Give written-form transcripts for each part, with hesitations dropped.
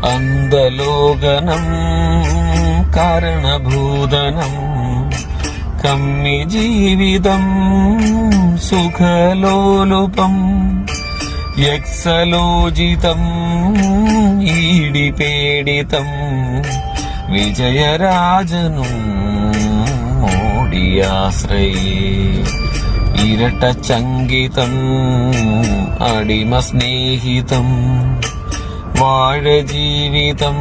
അന്തലോകനം കാരണഭൂതനം കമ്മി ജീവിതം സുഖലോലുപം യക്സലോചിതം ഈടിപേടിതം വിജയരാജനും മോടിയാശ്രയേ ഇരട്ട ചങ്കിതം അടിമ സ്നേഹിതം വാഴജീവിതം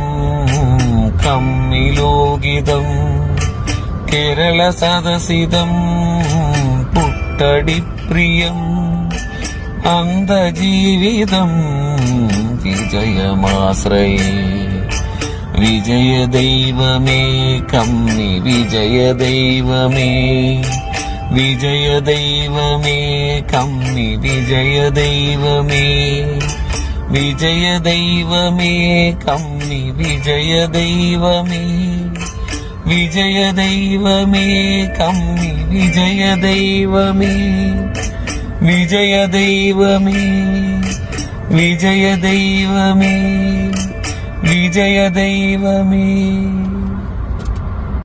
കമ്മിലോകിതം കേരള സദസിതം പുട്ടടിപ്രിയം അന്തജീവിതം വിജയമാശ്രയേ വിജയദൈവമേ കമ്മി വിജയദൈവമേ വിജയദൈവമേ കമ്മി വിജയദൈവമേ വിജയദൈവമേ കമ്മി വിജയദൈവമേ വിജയദൈവമേ കമ്മി വിജയദൈവമേ വിജയദൈവമേ വിജയദൈവമേ വിജയദൈവമേ